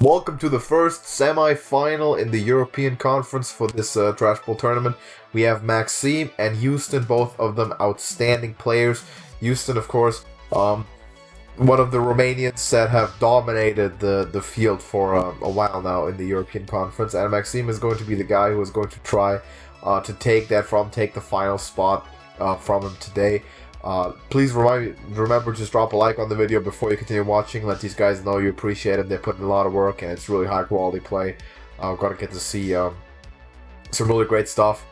Welcome to the first semi-final in the European Conference for this Trash Bowl tournament. We have Maxime and Iustin, both of them outstanding players. Iustin, of course, one of the Romanians that have dominated the field for a while now in the European Conference. And Maxime is going to be the guy who is going to try to take the final spot from him today. Please remember to just drop a like on the video before you continue watching. Let these guys know you appreciate it. They put in a lot of work and it's really high quality play. Gonna get to see some really great stuff.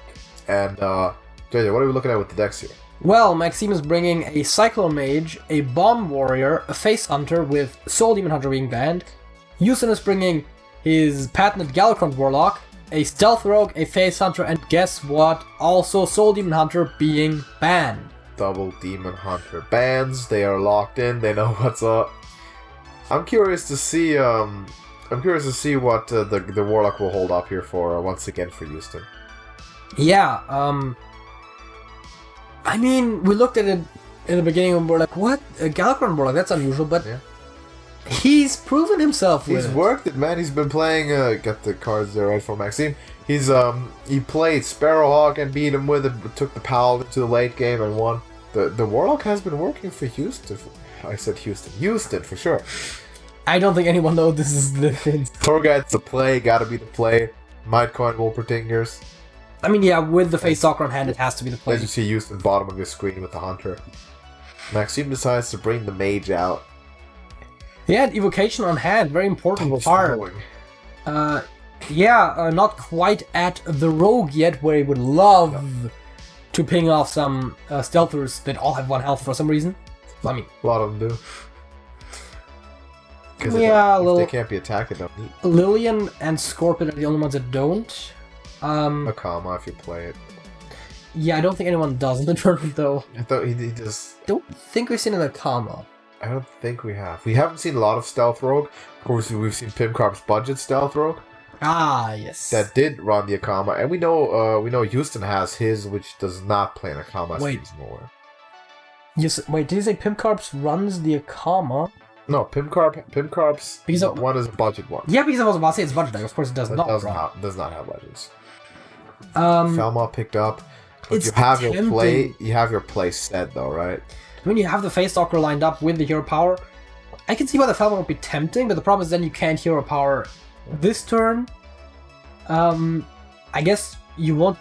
And JJ, what are we looking at with the decks here? Well, Maxime is bringing a Cyclone Mage, a Bomb Warrior, a Face Hunter with Soul Demon Hunter being banned. Iustin is bringing his patented Galakrond Warlock, a Stealth Rogue, a Face Hunter, and guess what? Also Soul Demon Hunter being banned. Double Demon Hunter bans. They are locked in. They know what's up. I'm curious to see. what the Warlock will hold up here for once again for Iustin. Yeah. I mean, we looked at it in the beginning and we're like, "What? A Galakrond Warlock? That's unusual." But yeah. He's proven himself. He's worked it, man. He's been playing. Got the cards there right for Maxime. He's he played Sparrowhawk and beat him with it. Took the Paladin to the late game and won. The Warlock has been working for Iustin. I said Iustin for sure. I don't think anyone knows this is the thing. Torguide's the play. Gotta be the play. Might coin Wolpertingers. I mean, yeah, with the Face Stalker on hand, it has to be the play. As you see Iustin bottom of your screen with the Hunter. Maxime decides to bring the Mage out. He had Evocation on hand, very important part. Not quite at the Rogue yet, where he would love to ping off some Stealthers that all have 1 health for some reason. I mean, a lot of them do. Because they can't be attacked, they don't need. Lillian and Scorpion are the only ones that don't. Akama, if you play it. Yeah, I don't think anyone does in the tournament, though. I thought he just... Don't think we've seen an Akama. I don't think we have. We haven't seen a lot of Stealth Rogue. Of course, we've seen Pimcarp's budget Stealth Rogue. Ah, yes. That did run the Akama, and we know Iustin has his, which does not play an Akama. Wait. Nowhere. Wait, did you say Pimcarp's runs the Akama? No, Pimcarp's one is a budget one. Yeah, because I was about to say it's budget deck. Of course, it does not. Does not have budgets. Felma picked up. But you have your play set though, right? When you have the Face Stalker lined up with the hero power, I can see why the Felma would be tempting, but the problem is then you can't hero power this turn. I guess you will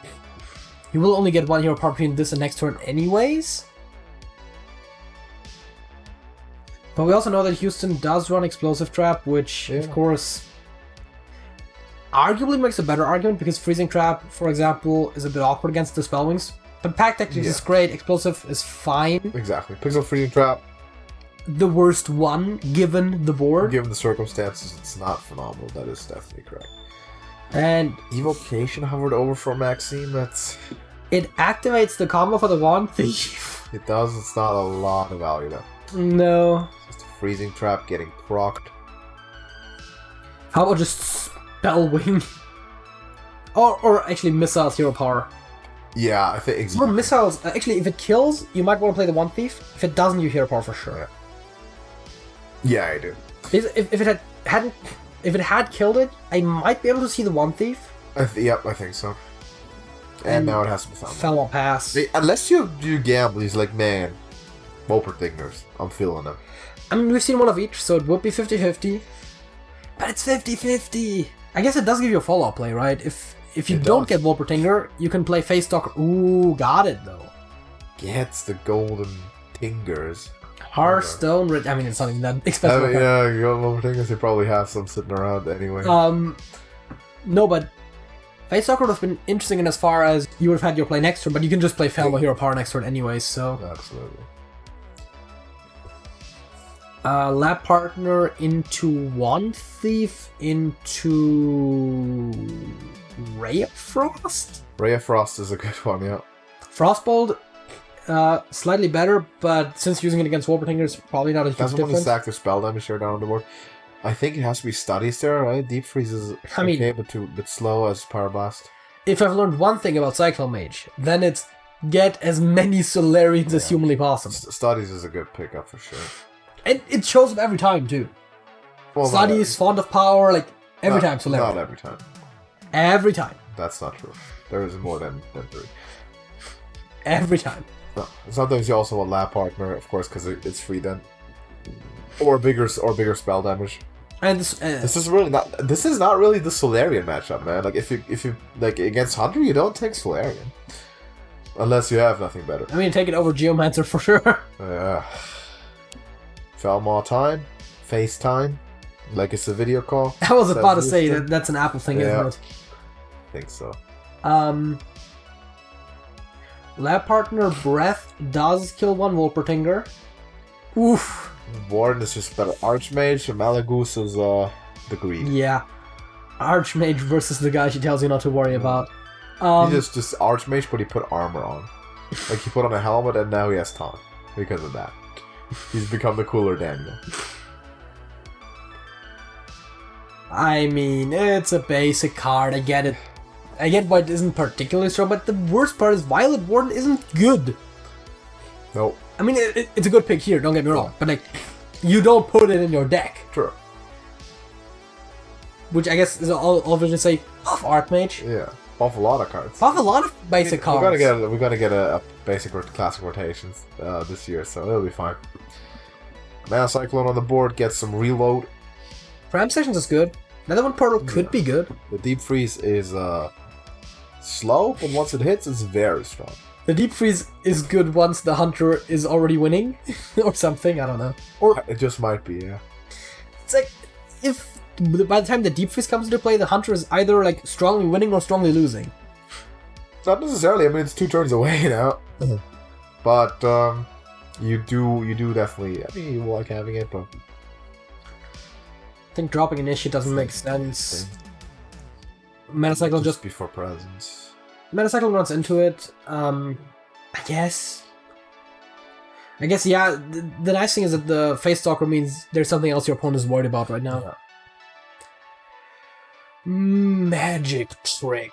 only get 1 hero power between this and next turn anyways. But we also know that Iustin does run Explosive Trap, which of course arguably makes a better argument because Freezing Trap, for example, is a bit awkward against the Spellwings. But Pack Tactics is great, Explosive is fine. Exactly. Pixel Freezing Trap. The worst one, given the board. Given the circumstances, it's not phenomenal. That is definitely correct. And Evocation hovered over for Maxime. It activates the combo for the Wand Thief. It does. It's not a lot of value though. No. Just a Freezing Trap getting procced. How about just Spellwing? or actually Missiles Hero Power. Yeah, I think exactly. Or Missiles. Actually, if it kills, you might want to play the Wand Thief. If it doesn't, you Hero Power for sure. Yeah, I do. If it had killed it, I might be able to see the Wand Thief. Yep, I think so. And now it has to be Felma. Felma pass. Unless you gamble, he's like, man, Wolpertingers, I'm feeling them. I mean, we've seen one of each, so it would be 50-50. But it's 50-50. I guess it does give you a follow-up play, right? If you don't get Wolpertinger, you can play Face Stalker. Ooh, got it though. Gets the golden tingers. Hearthstone, I mean, it's something that expensive. Yeah, you got Wolpertingers. They probably have some sitting around anyway. No, but Face Stalker would have been interesting in as far as you would have had your play next turn, but you can just play Felma Hero Power next turn anyway, so. Absolutely. Lab Partner into Wand Thief into Ray of Frost? Ray of Frost is a good one, yeah. Frostbolt, slightly better, but since using it against Wolpertinger, it's probably not a huge difference. Doesn't stack the spell damage here down on the board. I think it has to be Studies there, right? Deep Freeze is okay, but a bit slow as Power Blast. If I've learned one thing about Cyclone Mage, then it's get as many Solarians as humanly possible. Studies is a good pickup for sure. And it shows up every time, too. Studies, fond of power, like every time Solarian. Not every time. Every time. That's not true. There is more than 3. Every time. No. Sometimes you also want lab partner, of course, because it's free then. Or bigger spell damage. And this is not really the Solarian matchup, man. Like if you like against Hunter, you don't take Solarian. Unless you have nothing better. I mean, take it over Geomancer for sure. Yeah. Felmar time, FaceTime, like it's a video call. I was about to say that's an Apple thing, isn't it? I think so. Lab partner Breath does kill one Wolpertinger. Oof. Warden is just better. Archmage and Malagoose is the green. Yeah. Archmage versus the guy she tells you not to worry about. He just Archmage, but he put armor on. Like he put on a helmet and now he has taunt because of that. He's become the cooler Daniel. I mean, it's a basic card. I get it. I get why it isn't particularly strong, but the worst part is Violet Warden isn't good. Nope. I mean, it's a good pick here, don't get me wrong, but like, you don't put it in your deck. True. Which I guess is all we can say, buff Archmage. Yeah, buff a lot of cards. Buff a lot of basic cards. We're gonna get a basic or classic rotations this year, so it'll be fine. Mana Cyclone on the board gets some reload. Ram Sessions is good. Another one Portal could be good. The Deep Freeze is slow, but once it hits, it's very strong. The Deep Freeze is good once the Hunter is already winning, or something, I don't know. Or it just might be, yeah. It's like, if by the time the Deep Freeze comes into play, the Hunter is either like strongly winning or strongly losing. Not necessarily, I mean, it's 2 turns away now. But, you do definitely, I mean, you like having it, but... I think dropping an issue doesn't make sense. Metacycle just before presence. Metacycle runs into it. I guess, yeah, the nice thing is that the Face Stalker means there's something else your opponent is worried about right now. Yeah. Magic Trick.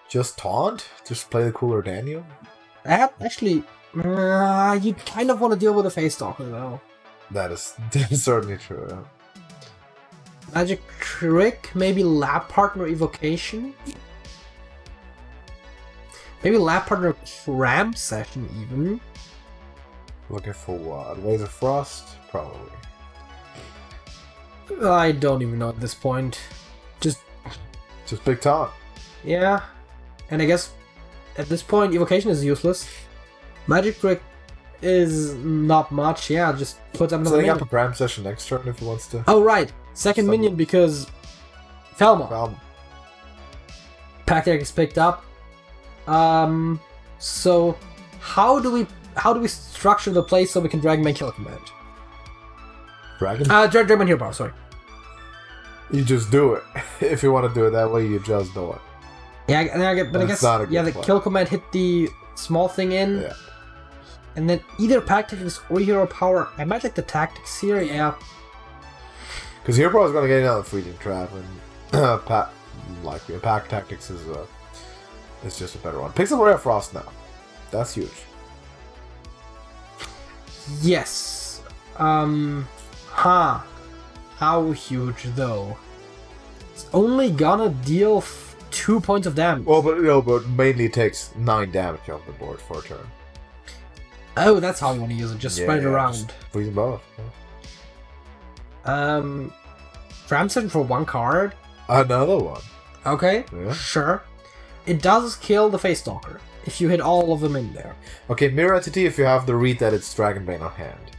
Just taunt? Just play the cooler Daniel? Actually, you kind of want to deal with a Face Stalker though. That is certainly true, yeah. Magic Trick, maybe Lab Partner Evocation? Maybe Lab Partner Cram Session even? Looking for what? Waves of Frost? Probably. I don't even know at this point. Just big taunt. Yeah. And I guess at this point Evocation is useless. Magic Trick is not much, yeah, just put up another Setting minion. up a Cram Session next turn if he wants to. Oh right, second minion because Felmar. Pack deck is picked up. So how do we structure the play so we can Dragonbane Kill Command? Dragonbane Hero Power, sorry. You just do it. If you want to do it that way, you just do it. Yeah, but I guess the Kill Command hit the small thing in. Yeah. And then either Pack Tactics or Hero Power. I might like the Tactics here, yeah. Because Hero Power is going to get another Freezing Trap, and Pack Tactics is just a better one. Picks up Ray of Frost now. That's huge. Yes. How huge though? It's only gonna deal 2 points of damage. Well, but mainly takes 9 damage off the board for a turn. Oh, that's how you want to use it. Just spread it around. Freeze them both. Ramson for 1 card. Another one. Okay, Yeah. sure. It does kill the Face Stalker if you hit all of them in there. Okay, Mirror Entity if you have the read that it's Dragonbane on hand.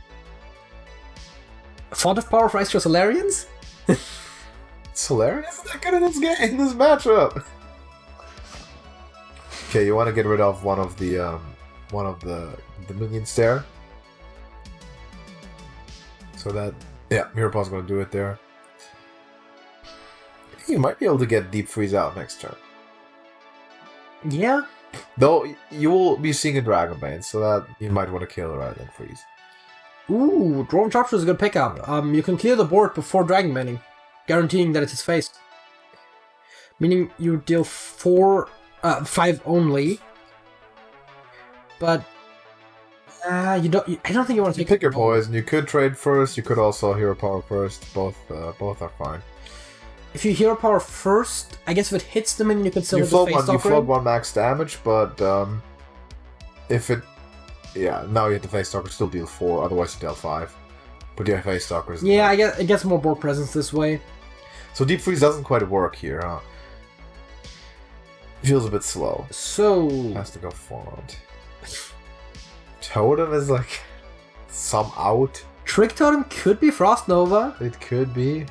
Font of Power for extra Solarians? Solarian isn't that good in this game, in this matchup. Okay, you want to get rid of one of the minions there. So that, yeah, Mirror Paw's going to do it there. I think you might be able to get Deep Freeze out next turn. Yeah. Though, you will be seeing a Dragonbane, so that you might want to kill it rather than freeze. Ooh, Dwarven Sharpshooter is a good pickup. You can clear the board before Dragonbaning, guaranteeing that it's his face. Meaning you deal 5 only. But I don't think you want to You take pick your poison. You could trade first. You could also hero power first. Both are fine. If you hero power first, I guess if it hits them, and you can still You hit the face float stalker. one max damage, but if it, yeah, now you hit the face stalker, still deal 4. Otherwise, you deal 5. But your face stalkers. Yeah, I guess it gets more board presence this way. So deep freeze doesn't quite work here, huh? Feels a bit slow. So Has to go forward. Totem is like some out. Trick Totem could be Frost Nova. It could be.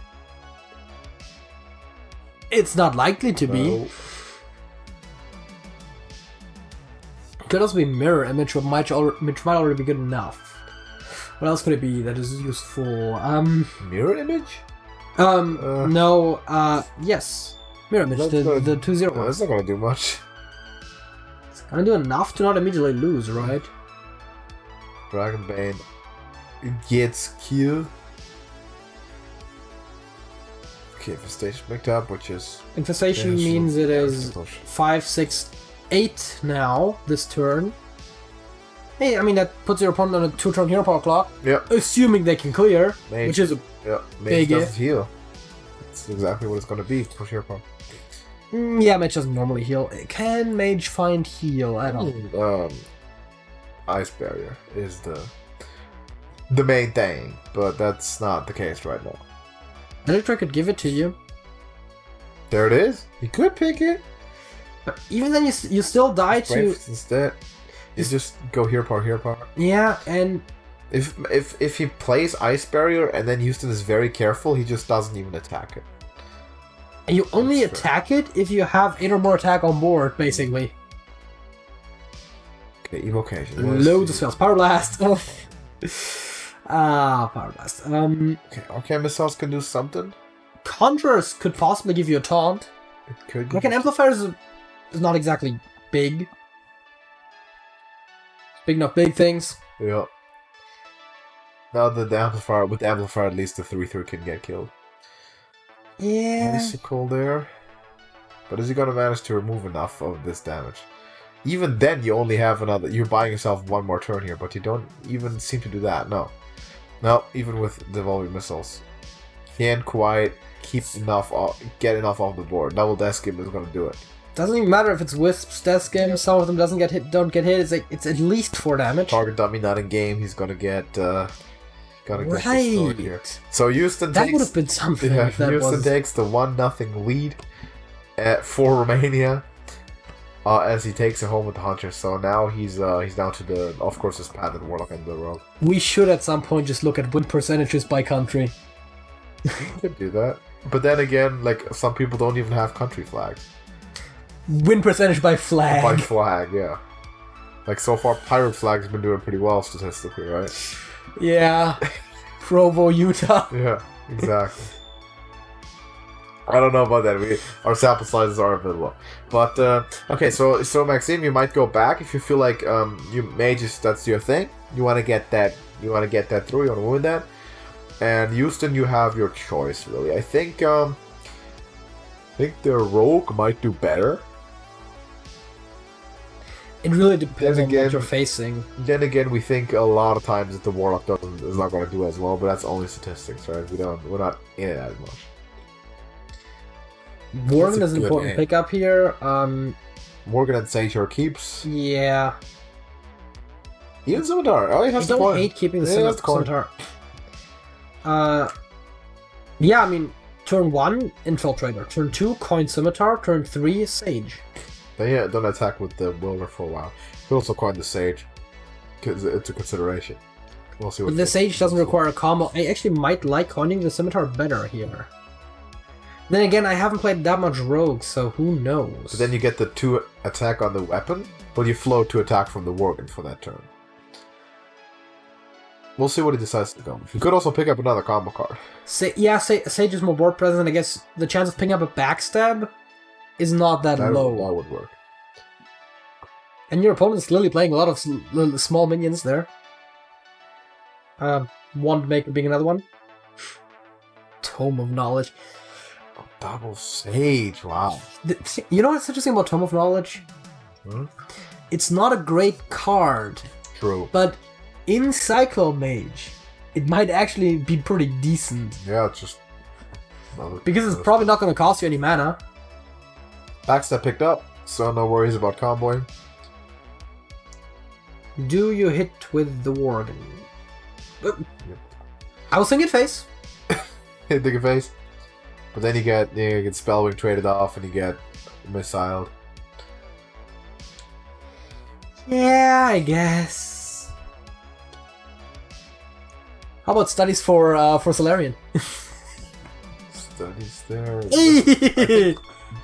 It's not likely to be. No. Could also be Mirror Image, which might already be good enough. What else could it be that is useful? Mirror image? No, yes. Mirror Image, the 2-0 No, one. it's not gonna do much. It's gonna do enough to not immediately lose, right? Dragonbane gets killed. Okay, Infestation picked up, which is... Infestation means it is 5, 6, 8 now, this turn. Hey, I mean, that puts your opponent on a 2-turn hero power clock. Yep. Assuming they can clear, Mage. which is a Yeah, big Mage doesn't heal. That's exactly what it's gonna be. Push hero power. Yeah, Mage doesn't normally heal. Can Mage find heal? I don't. Ice Barrier is the main thing, but that's not the case right now. Electric could give it to you. There it is. You could pick it. But even then, you still die to... Brave instead. You just go hero power. Yeah, and... If he plays Ice Barrier and then Iustin is very careful, he just doesn't even attack it. And you only That's attack it if you have 8 or more attack on board, basically. Okay, Evocation. Loads of spells. Power Blast! Power Blast. Okay, Arcane Missiles can do something. Conjurers could possibly give you a taunt. It could. Like an Amplifier is not exactly big. Big enough big things. Yeah. Now that the Amplifier, with the Amplifier at least the 3/3 can get killed. Yeah. Icicle there. But is he gonna manage to remove enough of this damage? Even then, you only have another... You're buying yourself one more turn here, but you don't even seem to do that, no. No, even with Devolving Missiles. Can't quite keep enough... get enough off the board. Double Death Skim is gonna do it. Doesn't even matter if it's Wisps, Death Skim, some of them don't get hit. It's like, it's at least 4 damage. Target dummy not in game, he's gonna get... Gonna get Right. destroyed here. So Iustin That takes... would have been something Yeah, if that Iustin was... takes the 1-0 lead for Romania. As he takes it home with the Hunter, so now he's down to the, of course, his Paladin, Warlock, and the Rogue. We should at some point just look at win percentages by country. You could do that, but then again, like some people don't even have country flags. Win percentage by flag. By flag, yeah. Like so far, Pirate Flag's been doing pretty well statistically, right? Yeah. Provo, Utah. Yeah, exactly. I don't know about that. Our sample sizes are a bit low, but okay. So Maxime, you might go back if you feel like you may just that's your thing. You want to get that. You want to get that through. You want to win that. And Iustin, you have your choice. Really, I think the Rogue might do better. It really depends Then on again- what you're facing. Then again, we think a lot of times that the Warlock is not going to do as well, but that's only statistics, right? We're not in it as much. Morgan That's is a an good important aim. pickup here. Morgan and Sage are keeps. Yeah. Even Scimitar. Oh, he I has the don't coin. hate keeping the Yeah, that's the coin. Scimitar. Yeah, I mean, turn 1, Infiltrator. Turn 2, Coin Scimitar. Turn 3, Sage. They don't attack with the Wilmer for a while. We also coin the Sage because it's a consideration. We'll see what But the Sage doesn't require a combo. I actually might like coining the Scimitar better here. Then again, I haven't played that much Rogue, so who knows? But then you get the 2 attack on the weapon, but you float to attack from the Worgen for that turn. We'll see what he decides to go. You could also pick up another combo card. Sage is more board present, and I guess the chance of picking up a backstab is not that low. That would work. And your opponent's clearly playing a lot of small minions there. One maker being another one. Tome of Knowledge. Oh, double Sage, wow. You know what's interesting about Tome of Knowledge? Hmm? It's not a great card, True. but in Cyclomage, it might actually be pretty decent. Yeah, it's just... Because it's probably not going to cost you any mana. Backstep picked up, so no worries about comboing. Do you hit with the Worgen? I was thinking face. Hit the face. But then you get Spellwing traded off and you get missiled. Yeah, I guess. How about studies for Solarian? Studies there.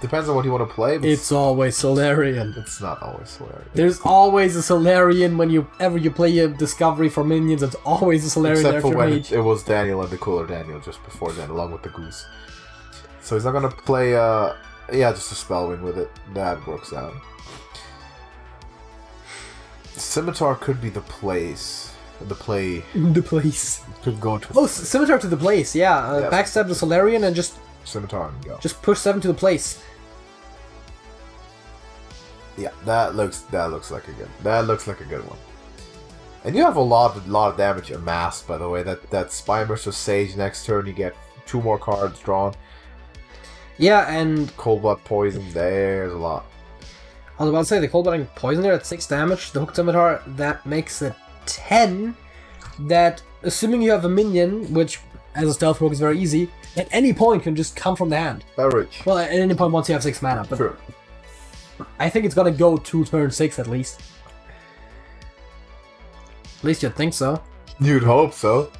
Depends on what you want to play. But It's always Solarian. it's not always Solarian. There's always a Solarian whenever you play a Discovery for minions. It's always a Solarian Except for after when mage. it was Daniel and the cooler Daniel just before then, along with the goose. So he's not gonna play, just a Spellwing with it. That works out. Scimitar could be the place. The play. The place. Could go to. Oh, Scimitar to the place, yeah. Yes. Backstab the Solarian and just Scimitar and go. push 7 to the place. Yeah, that looks like a good one. And you have a lot of damage amassed, by the way. That Spine of Sage next turn, you get 2 more cards drawn. Yeah, and Cold Blood Poison, there's a lot. I was about to say the Cold Blooding Poison there at 6 damage. The Hooked Scimitar, that makes it 10. That, assuming you have a minion, which as a Stealth Rogue is very easy, at any point can just come from the hand. Beverage. Well, at any point once you have 6 mana, but True. I think it's gonna go to turn 6 at least. At least you'd think so. You'd hope so.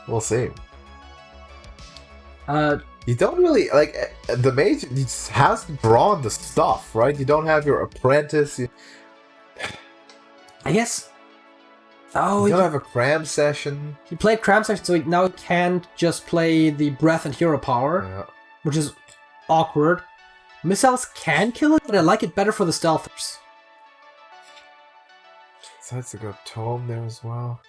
We'll see. You don't really, like, the mage has drawn the stuff, right? You don't have your apprentice. I guess. Oh, You don't have a cram session. he played Cram Section, so he now can't just play the Breath and Hero Power, Yeah. which is awkward. Missiles can kill it, but I like it better for the Stealthers. Besides, they got Tome there as well.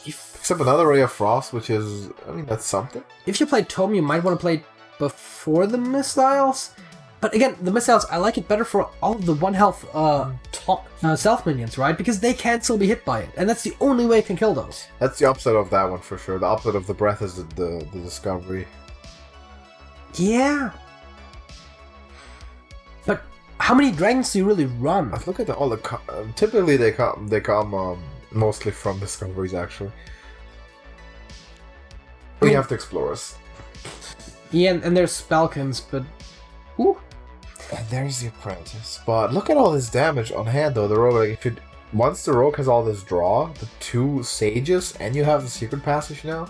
Picks up another Ray of Frost, which is, I mean, that's something. If you play Tome, you might want to play it before the missiles. But again, the missiles, I like it better for all of the 1 health stealth minions, right? Because they can still be hit by it, and that's the only way it can kill those. That's the upside of that one for sure. The upside of the Breath is the Discovery. Yeah. But how many dragons do you really run? Look at all the typically they come mostly from Discoveries actually. We have to explore us. Yeah, and there's Spelkins, but... Ooh. And there's the Apprentice. But look at all this damage on hand though. The rogue, like, once the rogue has all this draw, the 2 sages, and you have the secret passage now,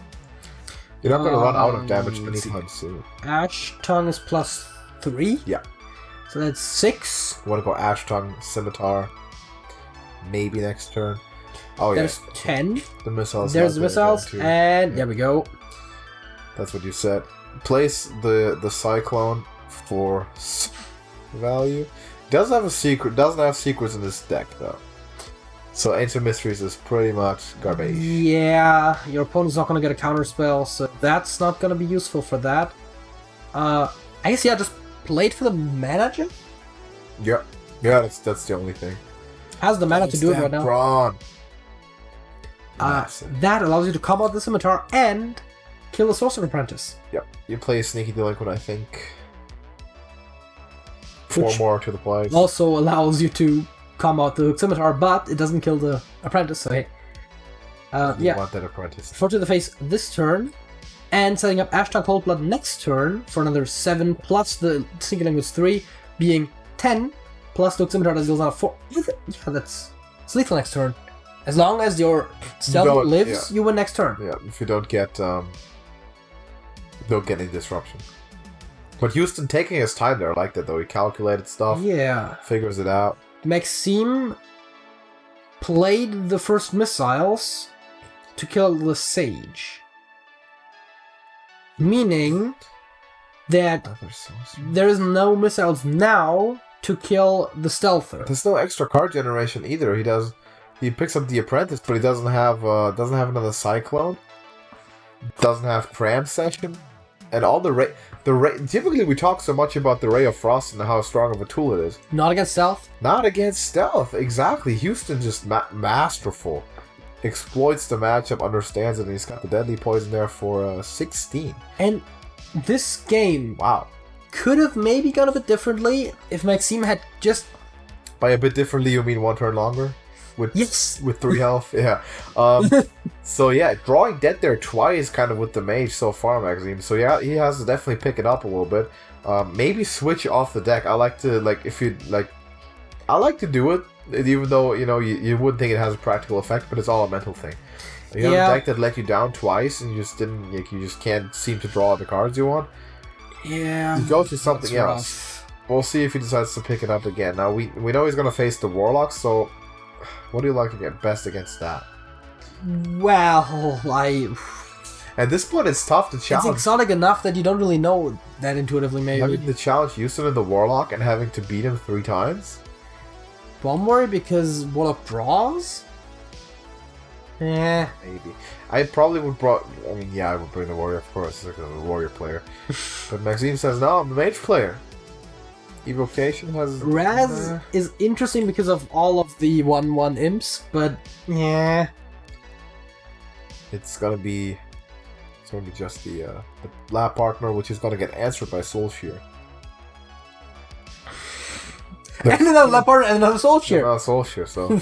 you're not going to run out of damage anytime soon. Ash Tongue is +3? Yeah. So that's 6. You want to go Ash Tongue, Scimitar, maybe next turn. Oh There's yeah. 10. The missiles. There's the missiles, too. and there we go. That's what you said. Place the Cyclone for value. Doesn't have a secret. Doesn't have secrets in this deck though. So Ancient Mysteries is pretty much garbage. Yeah, your opponent's not gonna get a counter spell, so that's not gonna be useful for that. I guess yeah, just play it for the mana gem? Yeah, that's the only thing. Has the mana to do it right now. Brawn. That allows you to come out the Scimitar and kill the Sorcerer Apprentice. Yep. You play a Sneaky Delinquent, I think. 4 Which more to the play. also allows you to come out the Scimitar, but it doesn't kill the Apprentice, so hey. You Yeah. want that Apprentice. 4 to the face this turn, and setting up Ashtar Coldblood next turn for another 7, plus the Sneaky Language 3, being 10, plus the Scimitar that deals out 4. Yeah, that's it's lethal next turn. As long as your stealth lives, you win next turn. Yeah, if you don't get any disruption. But Iustin taking his time there, I like that though. He calculated stuff, Yeah. figures it out. Maxime played the first missiles to kill the Sage. Meaning that there is no missiles now to kill the Stealther. There's no extra card generation either. He picks up the Apprentice, but he doesn't have another Cyclone. Doesn't have Cram Session. And all typically we talk so much about the Ray of Frost and how strong of a tool it is. Not against stealth? Not against stealth, exactly. Iustin just masterful. Exploits the matchup, understands it, and he's got the deadly poison there for 16. And this game, wow, could have maybe gone a bit differently if Maxime had just... By a bit differently, you mean 1 turn longer? With 3 health? Yeah. So yeah, drawing dead there twice kind of with the mage so far, Maxime. So yeah, he has to definitely pick it up a little bit. Maybe switch off the deck. I like to, I like to do it, even though, you wouldn't think it has a practical effect, but it's all a mental thing. You have a deck that let you down twice and you just can't seem to draw the cards you want. Yeah. You go to something else. We'll see if he decides to pick it up again. Now, we know he's going to face the Warlock, so what do you like to get best against that? Well, At this point, it's tough to challenge. It's exotic enough that you don't really know that intuitively, maybe. Having to challenge Iustin in the Warlock and having to beat him 3 times? Bomb Warrior because Warlock draws? Maybe. I probably would I would bring the Warrior, of course, because I'm a Warrior player. But Maxime says, no, I'm the Mage player. Evocation has... Raz is interesting because of all of the 1/1 imps, but yeah. It's gonna be just the lab partner, which is gonna get answered by Soul Shear. And another lab partner and another Soul Shear. Another Soul Shear, so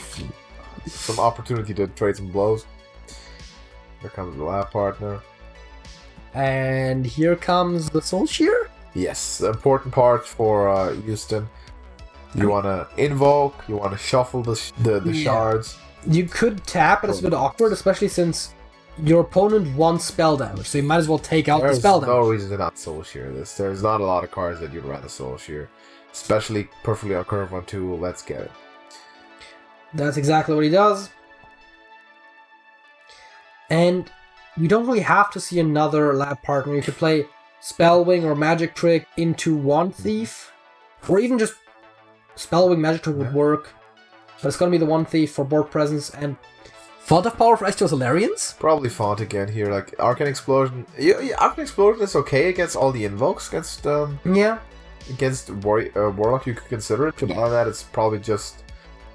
some opportunity to trade some blows. Here comes the lab partner. And here comes the Soul Shear? Yes, the important part for Iustin. You want to invoke, you want to shuffle the shards. You could tap, but it's a bit awkward, especially since your opponent wants spell damage, so you might as well take out the spell damage. There's no reason to not Soul Shear this. There's not a lot of cards that you'd rather Soul Shear. Especially perfectly on curve on 2, let's get it. That's exactly what he does. And we don't really have to see another lab partner. You could play Spellwing or Magic Trick into Wand Thief, or even just Spellwing Magic Trick would work, but it's gonna be the Wand Thief for board presence and Font of Power for extra Solarians? Probably Font again here, like Arcane Explosion. Yeah, Arcane Explosion is okay against all the invokes, against Warlock you could consider it, but other than that it's probably just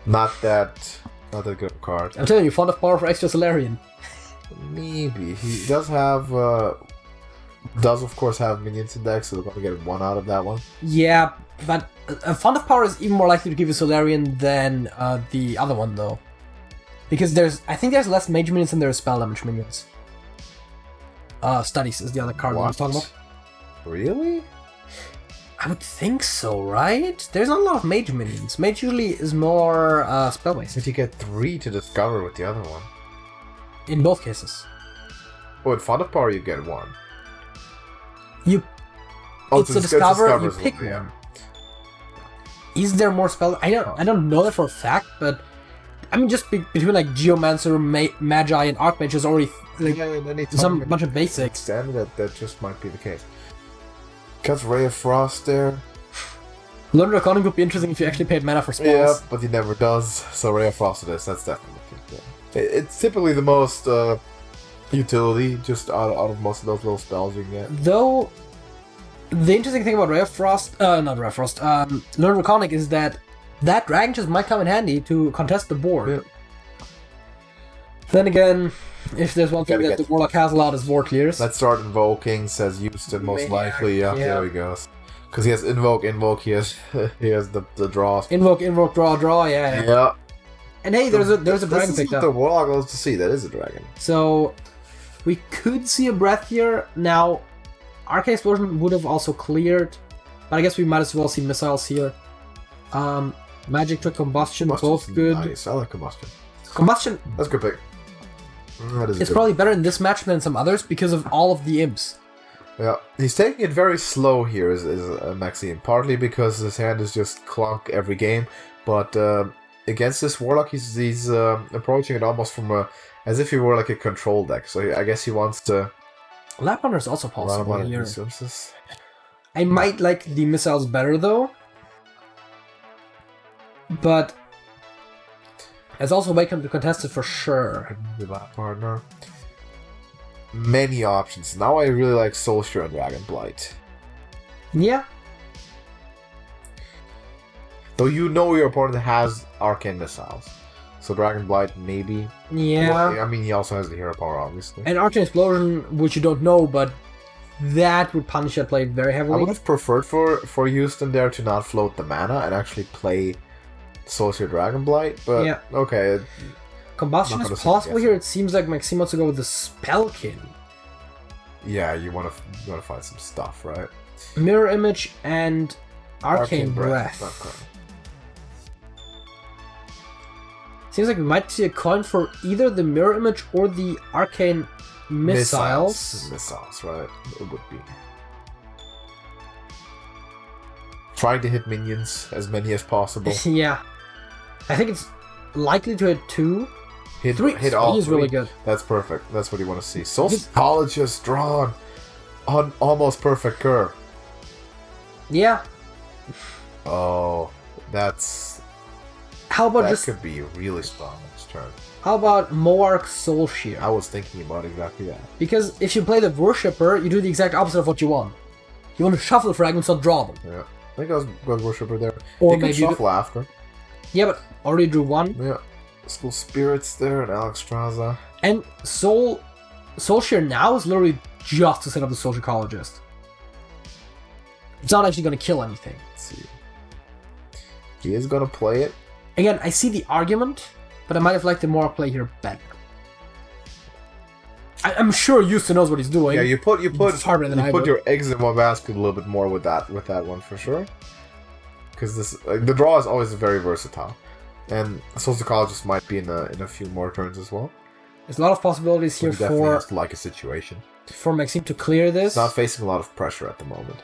not that good of a card. I'm telling you, Font of Power for extra Solarian. Maybe. He does have of course have minions in deck, so they're gonna get 1 out of that one. Yeah, but a Font of Power is even more likely to give you Solarian than the other one, though. Because I think there's less mage minions than there are spell damage minions. Studies is the other card I was talking about. Really? I would think so, right? There's not a lot of mage minions. Mage usually is more spell-based. But you get 3 to discover with the other one. In both cases. Oh, in Font of Power you get 1. It's a discover, you pick one. Yeah. Is there more spell? I don't know that for a fact, but I mean, just between like Geomancer, Magi, and Archmage is already some bunch of basics. That just might be the case. Cuts Ray of Frost there. Learn Draconic would be interesting if you actually paid mana for spells. Yeah, but he never does. So Ray of Frost it is. That's definitely good. It's typically the most utility, just out of most of those little spells you can get. Though, the interesting thing about Ray of Frost, not Ray of Frost, Learn Draconic is that Dragon Chest might come in handy to contest the board. Yeah. Then again, if there's one thing that the Warlock has a lot is War Clears. Let's start invoking, says Iustin most likely. Yeah, there he goes. Because he has invoke, he has the draws. Invoke, draw, yeah. And hey, there's a dragon picked up. The Warlock goes to see, that is a dragon. So, we could see a breath here. Now, Arcane Explosion would have also cleared, but I guess we might as well see missiles here. Magic Trick, Combustion, both good. Nice, I like Combustion. Combustion! That's a good pick. It's probably better in this match than some others because of all of the imps. Yeah, he's taking it very slow here, is Maxime. Partly because his hand is just clunk every game, but against this Warlock, he's approaching it almost from as if he were like a control deck. So I guess he wants to. Lab Hunter is also possible here. I might like the missiles better though, but it's also welcome to contest it for sure. The lab partner. many options. Now I really like Soulshare and Dragon Blight. Yeah. Though you know your opponent has Arcane Missiles. So Dragon Blight, maybe. Yeah. Well, I mean, he also has the hero power, obviously. And Arcane Explosion, which you don't know, but that would punish that play very I heavily. would have preferred for Iustin there to not float the mana and actually play Soulshare Dragon Blight, but Yeah. okay. Combustion Not is gonna possible second here. guess It seems like Maxime wants to go with the Spellkin. Yeah, you want to find some stuff, right? Mirror Image and Arcane Breath. Okay. Seems like we might see a coin for either the Mirror Image or the Arcane Missiles. Missiles, right? It would be. Trying to hit minions, as many as possible. Yeah. I think it's likely to hit 2. Hit 3 all is three. really good. That's perfect. That's what you want to see. Soul Psychologist drawn on almost perfect curve. Yeah. Oh, that's... How about that just... could be really strong this turn. How about Moark Soulshare? I was thinking about exactly that. Because if you play the Worshipper, you do the exact opposite of what you want. You want to shuffle the fragments, not draw them. Yeah. I think I was Worshipper there. Or you can maybe shuffle after. Yeah, but already drew 1. Yeah. School Spirits there and Alexstrasza. And Soulshare now is literally just to set up the Soul Psychologist. It's not actually going to kill anything. Let's see. He is going to play it. Again, I see the argument, but I might have liked the Moark play here better. I'm sure Iustin knows what he's doing. Yeah, you put Far better than I would. your eggs in one basket a little bit more with that one for sure. Because this the draw is always very versatile, and Soul Psychologist might be in a few more turns as well. There's a lot of possibilities here He definitely has to like a situation. for Maxime to clear this. He's not facing a lot of pressure at the moment.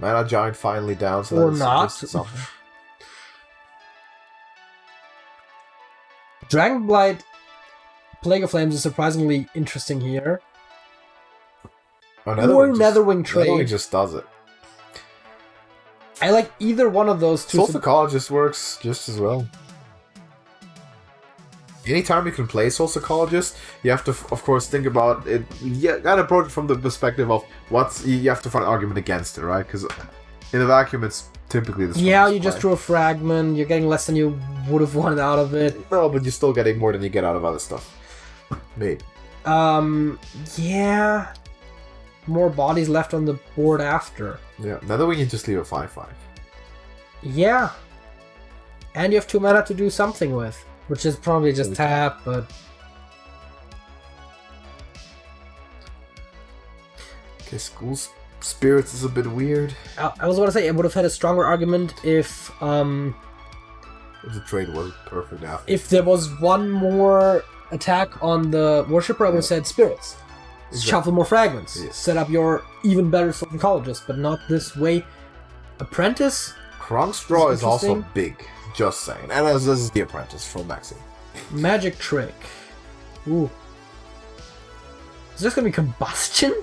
Mana Giant finally down, so Or that's not. something. Dragonblight Plague of Flames is surprisingly interesting here. Oh, Or Netherwing Netherwing Trade. just does it. I like either one of those two. Soul Psychologist works just as well. Anytime you can play Soul Psychologist, you have to, of course, think about it. You gotta approach it from the perspective of you have to find an argument against it, right? Because in a vacuum, it's typically the Yeah, strongest you just play. drew a fragment, you're getting less than you would have wanted out of it. No, but you're still getting more than you get out of other stuff. Maybe. Yeah. More bodies left on the board after. Yeah, Netherwing you just leave a 5/5. Yeah. And you have 2 mana to do something with, which is probably just tap, but... Okay, School Spirits is a bit weird. I was about to say, I would have had a stronger argument if The trade wasn't perfect after. if there was one more attack on the Worshipper, I would have said Spirits. Exactly. Shuffle more fragments. Yes. Set up your even better Psychologist, but not this way. Apprentice? Krongstraw is also interesting. big, just saying. And this is the Apprentice from Maxime. Magic Trick. Ooh. Is this gonna be Combustion?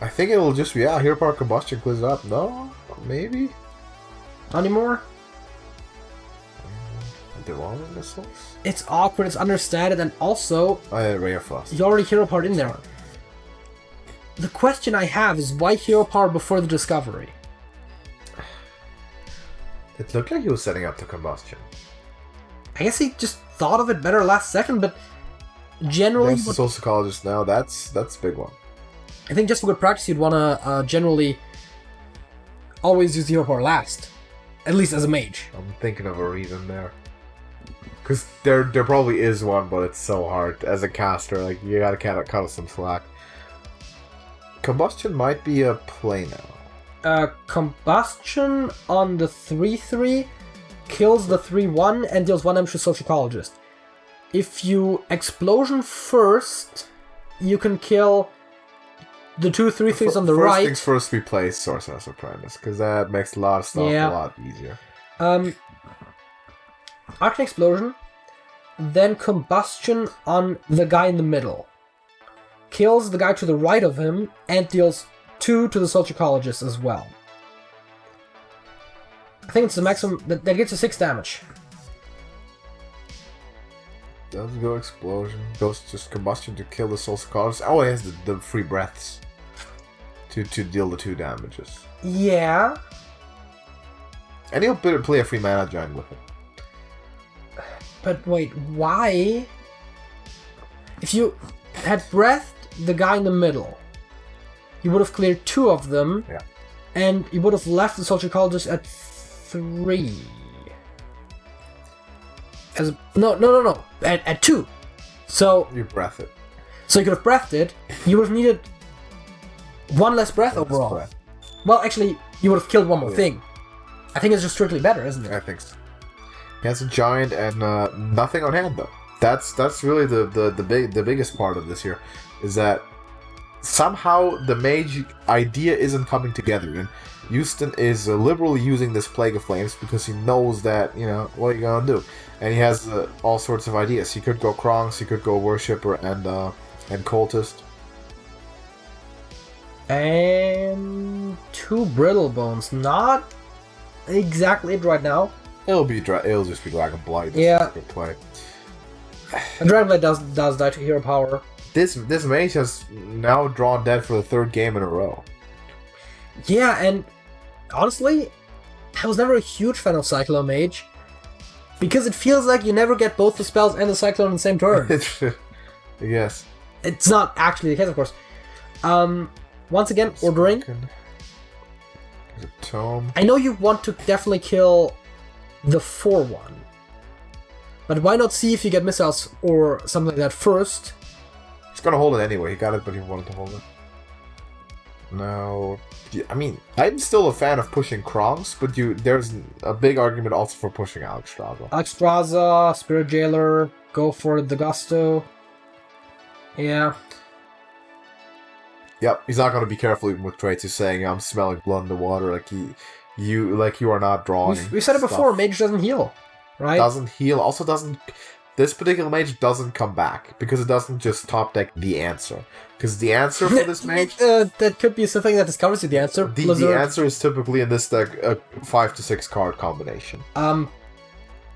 I think it'll just be, yeah, Hero Power Combustion clears it up. No? Maybe? Not anymore? Devouring Missiles? It's awkward, it's understated, and also, Ray of Frost. you already Hero Powered in there. The question I have is why Hero Power before the Discovery? It looked like he was setting up the Combustion. I guess he just thought of it better last second, but generally, That's the Soul Psychologist now. That's a big one. I think just for good practice, you'd want to generally always use Hero Power last. At least as a mage. I'm thinking of a reason there. Because there probably is one, but it's so hard as a caster. Like, you gotta cut us some slack. Combustion might be a play now. Combustion on the 3/3 kills the 3/1 and deals 1 damage to Soul Psychologist. If you Explosion first, you can kill the 2 3/3s on the First right. things first, we play Sorcerer's Apprentice, because that makes a lot of stuff Yeah. a lot easier. Arcane Explosion, then Combustion on the guy in the middle. Kills the guy to the right of him and deals 2 to the Soul Psychologist as well. I think it's the maximum that gets you 6 damage. Doesn't go explosion. Goes just combustion to kill the soul's colors. Oh, it has the free breaths to deal the 2 damages. Yeah. And he'll play a free mana giant with it. But wait, why? If you had breathed the guy in the middle, you would have cleared 2 of them. Yeah. And you would have left the social colors at 3. No. At 2. So you breath it. So you could have breathed it. You would have needed 1 less breath overall. Breath. Well, actually, you would have killed 1 more thing. I think it's just strictly better, isn't it? I think so. He has a giant and nothing on hand though. That's really the biggest part of this here, is that somehow the mage idea isn't coming together, and Iustin is liberally using this Plague of Flames because he knows that, you know, what are you gonna do? And he has all sorts of ideas. He could go Krongs, he could go Worshipper and Cultist. And 2 Brittle Bones. Not exactly it right now. It'll just be Dragon Blight. Yeah. Good play. Dragon Blight does die to hero power. This mage has now drawn dead for the 3rd game in a row. Yeah, and honestly, I was never a huge fan of Cyclone Mage, because it feels like you never get both the spells and the Cyclone in the same turn. Yes. It's not actually the case, of course. Once again, ordering. There's a tome. I know you want to definitely kill the 4-1, but why not see if you get missiles or something like that first? He's gonna hold it anyway. He got it, but he wanted to hold it. No, I mean, I'm still a fan of pushing Krongs, but there's a big argument also for pushing Alexstrasza. Alexstrasza, Spirit Jailer, go for the Gusto. Yeah. Yep, he's not going to be careful even with traits. He's saying, I'm smelling blood in the water, like you are not drawing. We said it before, mage doesn't heal, right? Doesn't heal, also doesn't... This particular mage doesn't come back, because it doesn't just top deck the answer. Because the answer for this mage... that could be something that discovers you the answer. The answer is typically in this deck a 5 to 6 card combination.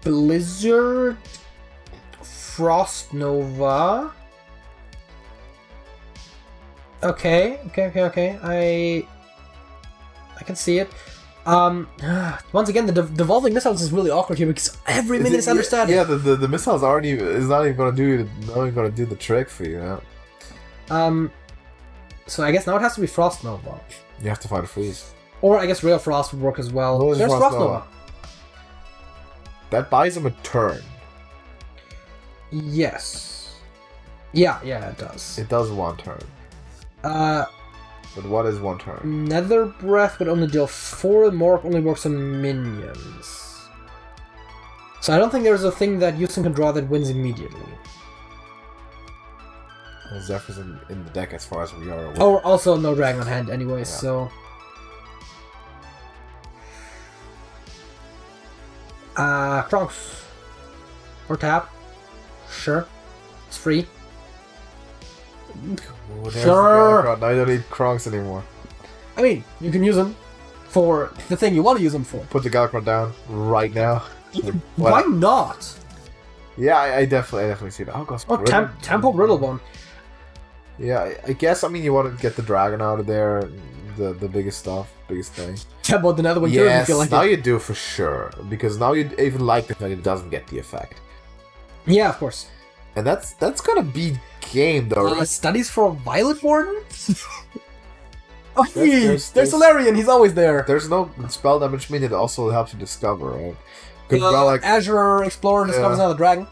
Blizzard... Frost Nova... Okay. I can see it. Once again, the devolving missiles is really awkward here because every minute is understanding. Yeah, the missiles not even gonna do the trick for you. Yeah. So I guess now it has to be Frost Nova. You have to find a freeze. Or I guess Real Frost would work as well. There's Frost Nova. That buys him a turn. Yes. Yeah, it does. It does 1 turn. But what is 1 turn? Nether Breath would only deal 4, Mork only works on minions. So I don't think there's a thing that Iustin can draw that wins immediately. Well, Zephyr's in the deck as far as we are aware. Oh, also no Dragon on hand anyway, so... Krongs. Or tap. Sure. It's free. Sure. Now you don't need Krongs anymore. I mean, you can use them for the thing you want to use them for. Put the Galakrond down right now. Why not? Yeah, I definitely see that. Oh, Temple Riddlebone. Yeah, I guess, I mean, you want to get the dragon out of there, the biggest thing. Yeah, but another one yes, feel like now you do for sure, because now you even like the fact it doesn't get the effect. Yeah, of course. And that's gonna be game, though. Studies for a Violet Warden? Oh, there's Solarian, he's always there. There's no spell damage, meaning it also helps you discover, right? Could like Azure Explorer discovers another dragon.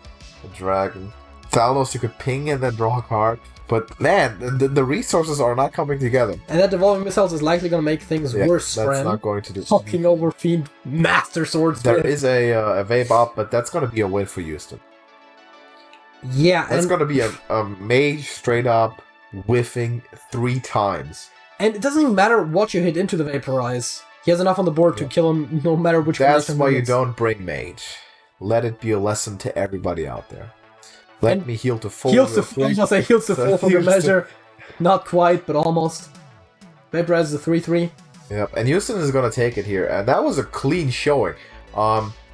A dragon. Thanos you could ping and then draw a card. But man, the resources are not coming together. And that Devolving Missiles is likely going to make things worse, that's friend. Not going to do. Talking over Fiend Master Swords. There is a Vape up, but that's going to be a win for Iustin. Yeah, that's going to be a mage straight up whiffing 3 times. And it doesn't even matter what you hit into the Vaporize. He has enough on the board to kill him no matter which one. That's why you don't bring mage. Let it be a lesson to everybody out there. Let me heal to full. Heals to full for the measure. Not quite, but almost. Vaporize is a 3/3. Yep, and Iustin is going to take it here. And that was a clean showing.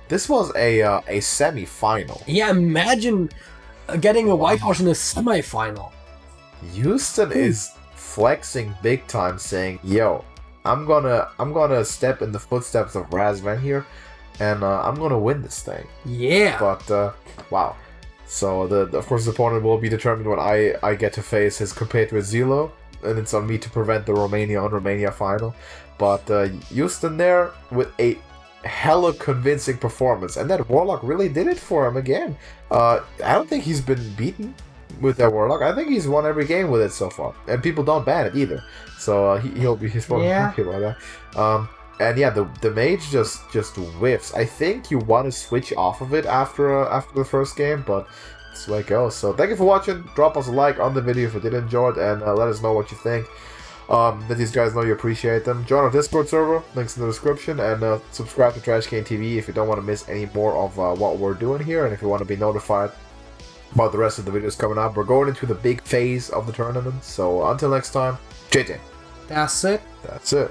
This was a semi-final. Yeah, imagine getting a whitewash in the semifinal. Iustin is flexing big time, saying, "Yo, I'm gonna step in the footsteps of Razvan here, and I'm gonna win this thing." Yeah. But wow. So of course the opponent will be determined when I get to face his compatriot Zilo, and it's on me to prevent the Romania on Romania final. But Iustin there with a hella convincing performance, and that Warlock really did it for him again. I don't think he's been beaten with that Warlock. I think he's won every game with it so far, and people don't ban it either. So he's probably happy about that. And yeah, the mage just whiffs. I think you want to switch off of it after the first game, but it's the way it goes. So thank you for watching. Drop us a like on the video if you did enjoy it, and let us know what you think. Let these guys know you appreciate them. Join our Discord server, links in the description, and subscribe to TrashcanTV if you don't want to miss any more of what we're doing here, and if you want to be notified about the rest of the videos coming up. We're going into the big phase of the tournament, so until next time, JJ. That's it. That's it.